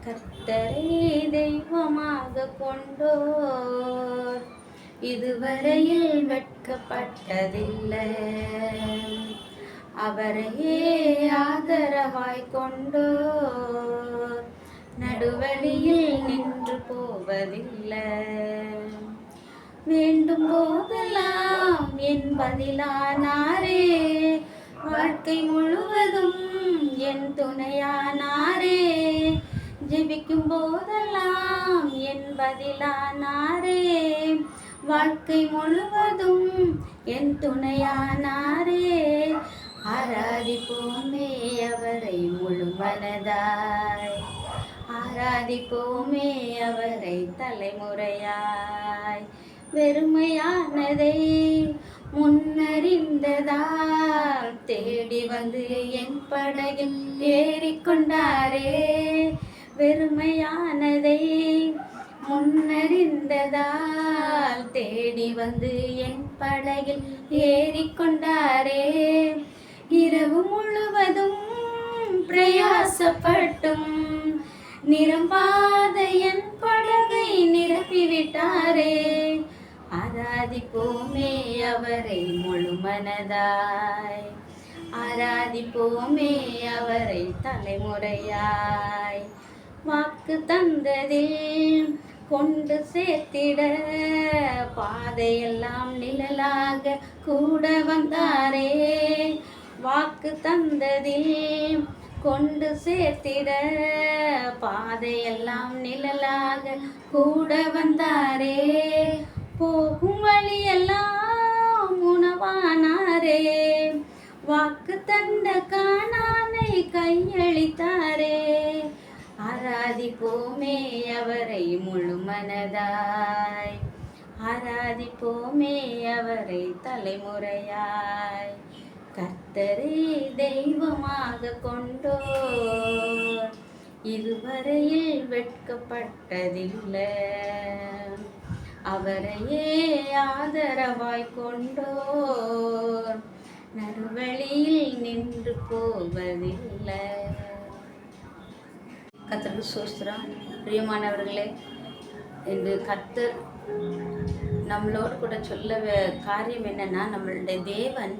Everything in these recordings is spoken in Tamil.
கர்த்தரை தெய்வமாக கொண்டோர் இதுவரையில் வெட்கப்பட்டதில்லை. அவரையே ஆதரவாய் கொண்டோர் நடுவழியில் நின்று போவதில்லை. வேண்டும் போதெல்லாம் என் பதிலானாரே, வாழ்க்கை முழுவதும் என் துணையானாரே. ஜெபிக்கும் போதெல்லாம் என் பதிலானாரே, வாழ்க்கை முழுவதும் என் துணையானாரே. ஆராதிப்போமே அவரை முழு மனதாய், ஆராதிப்போமே அவரை தலைமுறையாய். வெறுமையானதை முன்னறிந்ததால் தேடி வந்து என் படகில் ஏறிக்கொண்டாரே. வெறுமையானதை முன்னறிந்ததால் தேடி வந்து என் படகில் ஏறிக்கொண்டாரே. இரவு முழுவதும் பிரயாசப்பட்டும் நிரம்பாத என் படகை நிரப்பிவிட்டாரே. ஆராதிப்போமே அவரை முழு மனதாய், ஆராதிப்போமே அவரை தலைமுறையாய். வாக்கு தந்ததில் கொண்டு சேர்த்திட பாதையெல்லாம் நிழலாக கூட வந்தாரே. வாக்கு தந்ததில் கொண்டு சேர்த்திட பாதையெல்லாம் நிழலாக கூட வந்தாரே. போகும் வழியெல்லாம் உணவானாரே, வாக்கு தந்த கானானை கையளித்தாரே. ஆராதிப்போமே அவரை முழு மனதாய், ஆராதிப்போமே அவரை தலைமுறையாய். கர்த்தரை தெய்வமாக கொண்டோர் இதுவரையில் வெட்கப்பட்டதில்லை. அவரையே ஆதரவாய் கொண்டோர் நடுவழியில் நின்று போவதில்லை. கர்த்தருக்கு ஸ்தோத்திரம். பிரியமானவர்களே, இன்று கர்த்தர் நம்மளோடு கூட சொல்ல காரியம் என்னன்னா, நம்மளுடைய தேவன்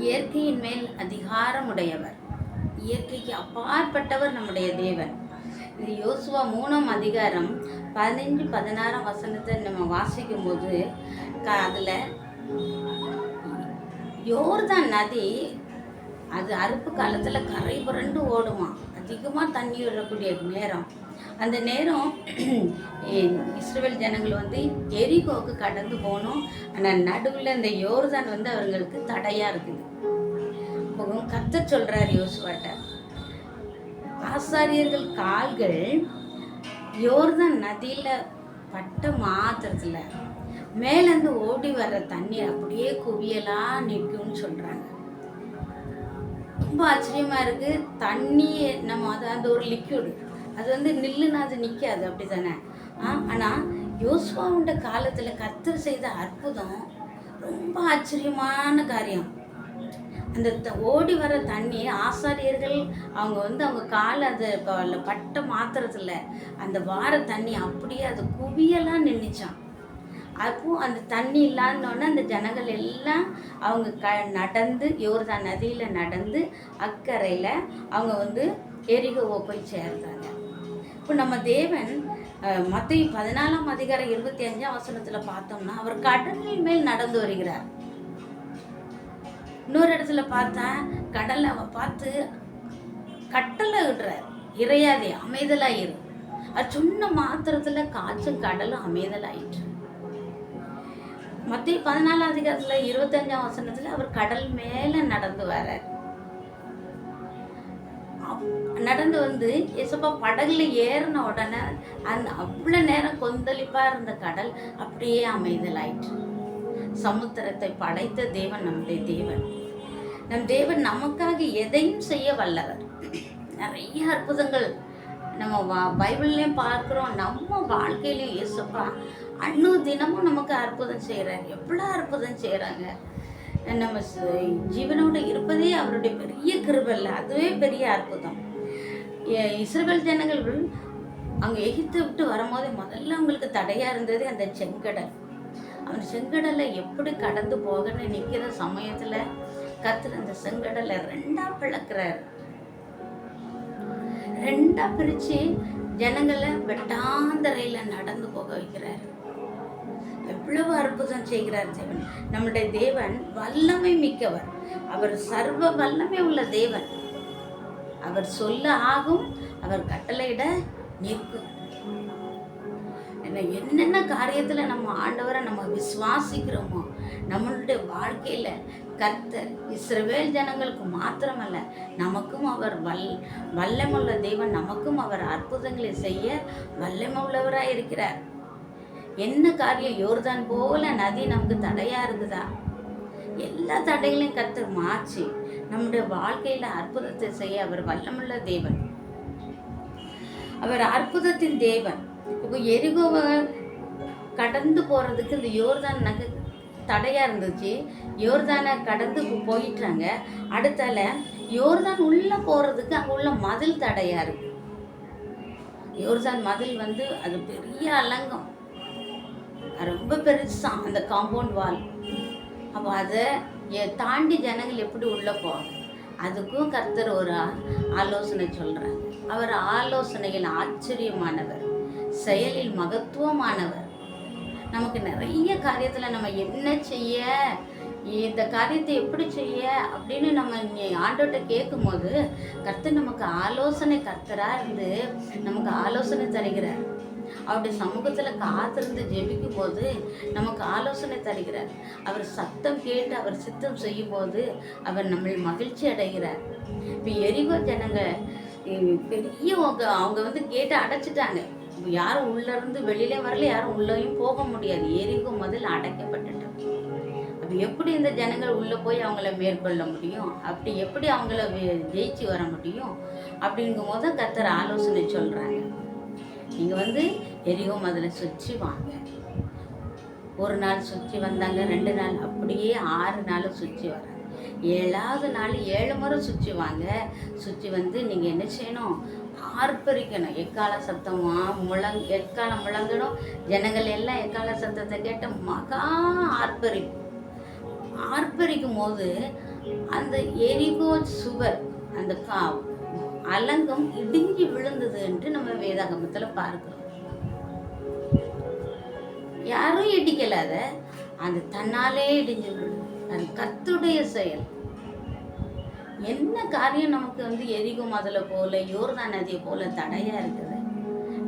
இயற்கையின் மேல் அதிகாரமுடையவர், இயற்கைக்கு அப்பாற்பட்டவர் நம்முடைய தேவன். இது யோசுவா 3ஆம் அதிகாரம் 15-16 நம்ம வாசிக்கும் போது அதில் யோர்தான் நதி அது அறுப்பு காலத்தில் கரை புரண்டு ஓடுமா, அதிகமாக தண்ணி விடக்கூடிய நேரம். அந்த நேரம் இஸ்ரவேல் ஜனங்கள் வந்து எரிகோவுக்கு கடந்து போகணும். ஆனால் நடுவில் இந்த யோர்தான் அவங்களுக்கு தடையாக இருக்குது. அப்போ கர்த்தர் சொல்கிறார் யோசுவாட்ட, ஆசாரியர்கள் கால்கள் யோர்தான் நதியில் பட்ட மாத்திரத்தில் மேலேருந்து ஓடி வர்ற தண்ணி அப்படியே குவியலாக நிற்கும்னு சொல்கிறாங்க. ரொம்ப ஆச்சரியமாக இருக்குது. தண்ணி நம்ம அந்த ஒரு லிக்விடு அது நில்லுன்னா அது நிற்காது, அப்படி தானே. ஆனால் யோசுவாவுண்ட காலத்தில் கர்த்தர் செய்த அற்புதம் ரொம்ப ஆச்சரியமான காரியம். அந்த ஓடி வர தண்ணி ஆசாரியர்கள் அவங்க அவங்க காலை அது பட்ட மாத்திரத்தில் அந்த வார தண்ணி அப்படியே அது குவியெல்லாம் நின்றுச்சான். அப்போ அந்த தண்ணி இல்லாதோடனே அந்த ஜனங்கள் எல்லாம் அவங்க நடந்து யோர்தான் நதியில் நடந்து அக்கறையில் அவங்க எரிகோவை போய் சேர்ந்தாங்க. இப்போ நம்ம தேவன் மத்தேயு 14ஆம் அதிகாரம் 25ஆம் பார்த்தோம்னா அவர் கடலின் மேல் நடந்து வருகிறார். இன்னொரு இடத்துல பார்த்தா கடலை பார்த்து கட்டளை விடுறார், இறையாதே அமைதலாயிரு. அது சொன்ன மாத்திரத்தில் காய்ச்சும் கடலும் அமைதலாயிற்று. மத்தேயு 14ஆம் அதிகாரத்தில் 25ஆம் அவர் கடல் மேலே நடந்து வர்றார். நடந்து ஏசப்பா படகுல ஏறின உடனே அவ்வளோ நேரம் கொந்தளிப்பாக இருந்த கடல் அப்படியே அமைதலாயிற்று. சமுத்திரத்தை படைத்த தேவன் நம்முடைய தேவன். நம் தேவன் நமக்காக எதையும் செய்ய வல்லவர். நிறைய அற்புதங்கள் நம்ம பைபிள்லேயும் பார்க்குறோம், நம்ம வாழ்க்கையிலையும் ஏசப்பா தினமும் நமக்கு அற்புதம் செய்கிறார். எவ்வளோ அற்புதம் செய்கிறாங்க. நம்ம ஜீவனோடு இருப்பதே அவருடைய பெரிய கிருபை இல்லை, அதுவே பெரிய அற்புதம். இஸ்ரவேல் ஜனங்கள் அங்கே எகிப்தை விட்டு வரும்போதே முதல்ல அவங்களுக்கு தடையாக இருந்தது அந்த செங்கடல். அந்த செங்கடலை எப்படி கடந்து போகன்னு நிற்கிற சமயத்தில் கர்த்தர் அந்த செங்கடலை ரெண்டா பிளக்குறாரு. ரெண்டா பிரிச்சு ஜனங்களை வெட்டாந்தரையில நடந்து போக வைக்கிறார். எவ்வளவு அற்புதம் செய்கிறார் தேவன். நம்முடைய தேவன் வல்லமை மிக்கவர். அவர் சர்வ வல்லமை உள்ள தேவன். அவர் சொல்ல ஆகும், அவர் கட்டளையிட நிற்கும். என்னென்ன காரியத்துல நம்ம ஆண்டவரை நம்ம விசுவாசிக்கிறோமோ, நம்மளுடைய வாழ்க்கையில கர்த்தர் இஸ்ரவேல் ஜனங்களுக்கு மாத்திரமல்ல, நமக்கும் அவர் வல்லமுள்ள தேவன். நமக்கும் அவர் அற்புதங்களை செய்ய வல்லமுள்ளவராய் இருக்கிறார். என்ன காரியம்? யோர்தான் போல நதி நமக்கு தடையா இருக்குதா? எல்லா தடைகளையும் கர்த்தர் மாற்றி நம்முடைய வாழ்க்கையில அற்புதத்தை செய்ய அவர் வல்லமுள்ள தேவன். அவர் அற்புதத்தின் தேவன். இப்போ எரிகோவை கடந்து போறதுக்கு இந்த யோர்தான் தடையா இருந்துச்சு. யோர்தானை கடந்து போயிட்டாங்க. அடுத்தால யோர்தான் உள்ள போறதுக்கு அங்க உள்ள மதில் தடையா இருக்கு. யோர்தான் மதில் அது பெரிய அலங்கம், ரொம்ப பெருசா அந்த காம்பவுண்ட் வால். அப்போ அதை தாண்டி ஜனங்கள் எப்படி உள்ள போவாங்க? அதுக்கும் கர்த்தர் ஒரு ஆலோசனை சொல்றாங்க. அவர் ஆலோசனையில் ஆச்சரியமானவர், செயலில் மகத்துவமானவர். நமக்கு நிறைய காரியத்தில் நம்ம என்ன செய்ய, இந்த காரியத்தை எப்படி செய்ய அப்படின்னு நம்ம ஆண்டவர்கிட்ட கேட்கும் போது கர்த்தர் நமக்கு ஆலோசனை கர்த்தராக இருந்து நமக்கு ஆலோசனை தருகிறார். அவருடைய சமூகத்தில் காத்திருந்து ஜெபிக்கும் போது நமக்கு ஆலோசனை தருகிறார். அவர் சத்தம் கேட்டு அவர் சித்தம் செய்யும் போது அவர் நம்மளை மகிழ்ச்சி அடைகிறார். இப்போ எரிகோ ஜனங்க பெரிய அவங்க கேட்டு அடைச்சிட்டாங்க. யாரும் உள்ள இருந்து வெளியிலே வரல, யாரும் உள்ளேயும் போக முடியாது. எரிகோ முதல்ல அடைக்கப்பட்டுட்டாங்க. அப்போ எப்படி இந்த ஜனங்கள் உள்ளே போய் அவங்கள மேற்கொள்ள முடியும்? அப்படி எப்படி அவங்கள ஜெயிச்சு வர முடியும்? அப்படிங்கும் போது கர்த்தர் ஆலோசனை சொல்கிறாங்க. நீங்கள் எரிகோ முதல்ல சுற்றி வாங்க. ஒரு நாள் சுற்றி வந்தாங்க, 2 நாள், அப்படியே 6 நாள் சுற்றி வராங்க. 7ஆவது நாள் 7 முறை சுற்றி வாங்க. சுற்றி நீங்கள் என்ன செய்யணும்? ஆர்ப்பரிக்கணும். எக்கால சத்தமா எக்காலம் முழங்கணும். ஜனங்கள் எல்லாம் எக்கால சத்தத்தை கேட்ட மகா ஆர்ப்பரிக்கும் போது அந்த எரிகோ சுவர், அந்த அலங்கம் இடிஞ்சு விழுந்தது என்று நம்ம வேதாகமத்தில் பார்க்கிறோம். யாரும் இடிக்கல, அந்த தன்னாலே இடிஞ்சு விழுது. அது கர்த்தருடைய செயல். என்ன காரியம் நமக்கு எரிகோ மதலை போல யோர்தான் நதியை போல தடையா இருக்குது?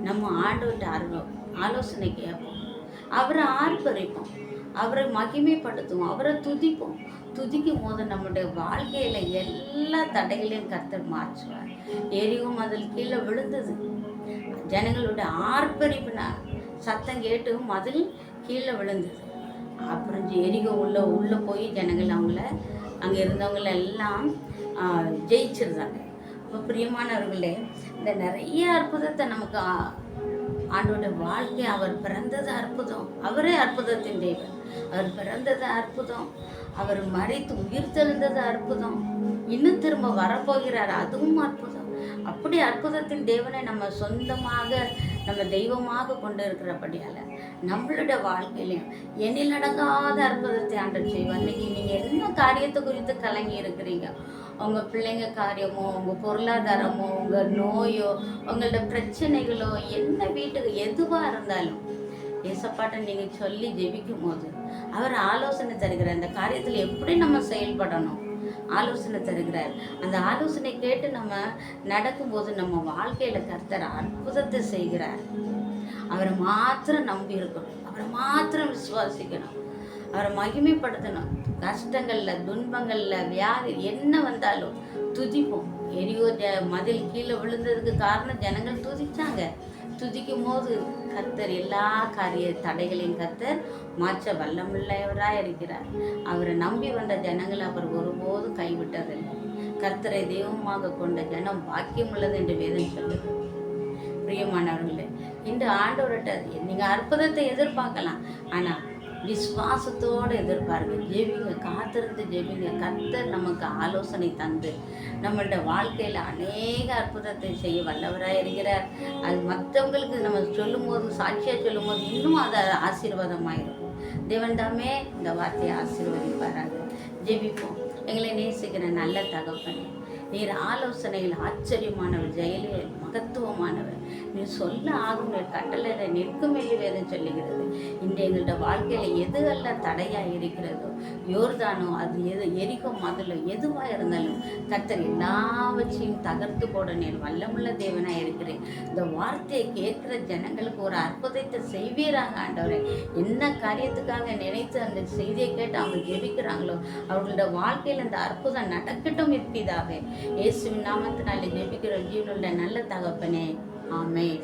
நம்ம ஆண்டவர்கிட்ட ஆலோசனை கேட்போம், அவரை ஆர்ப்பரிப்போம், அவரை மகிமைப்படுத்துவோம், அவரை துதிப்போம். துதிக்கும் போது நம்முடைய வாழ்க்கையில எல்லா தடைகளையும் கர்த்தர் மாற்றுவார். எரிகோ மதில் கீழே விழுந்தது. ஜனங்களுடைய ஆர்ப்பரிப்புனா சத்தம் கேட்டு மதில் கீழே விழுந்தது. அப்புறம் எரிகோ உள்ள போய் ஜனங்கள் அங்கே இருந்தவங்கள எல்லாம் ஜெயிச்சிருந்தாங்க. இப்போ பிரியமானவர்களே, இந்த நிறைய அற்புதத்தை நமக்கு ஆண்டோட வாழ்க்கை, அவர் பிறந்தது அற்புதம். அவரே அற்புதத்தின் தேவன். அவர் பிறந்தது அற்புதம். அவர் மரித்து உயிர் தெழுந்தது அற்புதம். இன்னும் திரும்ப வரப்போகிறார், அதுவும் அற்புதம். அப்படி அற்புதத்தின் தேவனை நம்ம சொந்தமாக நம்ம தெய்வமாக கொண்டு இருக்கிறபடியால் நம்மளுடைய வாழ்க்கையிலையும் எண்ணிலடங்காத அற்புதத்தை ஆண்டவர் செய்வார். இன்னைக்கு நீங்கள் என்ன காரியத்தை குறித்து கலங்கி இருக்கிறீங்க? உங்கள் பிள்ளைங்க காரியமோ, உங்கள் பொருளாதாரமோ, உங்கள் நோயோ, உங்களோட பிரச்சனைகளோ, என்ன வீட்டுக்கு எதுவாக இருந்தாலும் ஏசப்பாட்ட நீங்கள் சொல்லி ஜெபிக்கும் போது அவர் ஆலோசனை தருகிறார். அந்த காரியத்தில் எப்படி நம்ம செயல்படணும் ஆலோசனை தருகிறார். அந்த ஆலோசனை கேட்டு நம்ம நடக்கும்போது நம்ம வாழ்க்கையில கர்த்தர் அற்புதத்தை செய்கிறார். அவரை மாத்திரம் நம்பி இருக்கணும், அவரை மாத்திரம் விசுவாசிக்கணும், அவரை மகிமைப்படுத்தணும். கஷ்டங்கள்ல, துன்பங்கள்ல, வியாதி என்ன வந்தாலும் துதிப்போம். எரிகோ மதில் கீழே விழுந்ததுக்கு காரணம் ஜனங்கள் துதிச்சாங்க. துதிக்கும் போது கர்த்தர் எல்லா தடைகளையும் கர்த்தர் மாற்ற வல்லமுள்ளவராக இருக்கிறார். அவரை நம்பி வந்த ஜனங்களை அவர் ஒருபோதும் கைவிட்டதில்லை. கர்த்தரை தெய்வமாக கொண்ட ஜனம் பாக்கியம் உள்ளது என்று வேதம் சொல்லுது. பிரியமானவர்களே, இந்த ஆண்டவர்கிட்ட நீங்கள் அற்புதத்தை எதிர்பார்க்கலாம். ஆனால் விசுவாசத்தோடு எதிர்பாருங்க, ஜெபிங்க, காத்திருந்து ஜெபிங்க. கர்த்தர் நமக்கு ஆலோசனை தந்து நம்மளோட வாழ்க்கையில் அநேக அற்புதத்தை செய்ய வல்லவராக இருக்கிறார். அது மற்றவங்களுக்கு நம்ம சொல்லும்போது, சாட்சியாக சொல்லும்போது இன்னும் அது ஆசீர்வாதமாக இருக்கும். தேவன் தாமே இந்த வார்த்தையை ஆசீர்வதிப்பாராங்க. ஜெபிப்போம். எங்களை நேசிக்கிற நல்ல தகப்பனே, நீர் ஆலோசனையில் ஆச்சரியமானவர், ஜெயலே மகத்துவமானவர். நீ சொல்ல ஆகும் கட்டளை நிற்கும் என்று வேதம் சொல்லுகிறது. இன்று எங்கள்ட வாழ்க்கையில் எது எல்லாம் தடையாக இருக்கிறதோ, யோர்தானோ, அது எது எரிகோ மதுளோ எதுவாக இருந்தாலும் கர்த்தர் எல்லாவற்றையும் தகர்த்து போட நீர் வல்லமுள்ள தேவனாக இருக்கிறேன். இந்த வார்த்தையை கேட்கிற ஜனங்களுக்கு ஒரு அற்புதத்தை செய்வீராக ஆண்டவரே. என்ன காரியத்துக்காக நினைத்து அந்த செய்தியை கேட்டு அவங்க ஜெபிக்கிறாங்களோ அவர்களோட வாழ்க்கையில் அந்த அற்புதம் நடக்கட்டும் இருப்பீதாவே. இயேசுவின் நாமத்தினாலே ஜெபிக்கிற ஜீவனுள்ள நல்ல தகப்பனே. ஆமென்.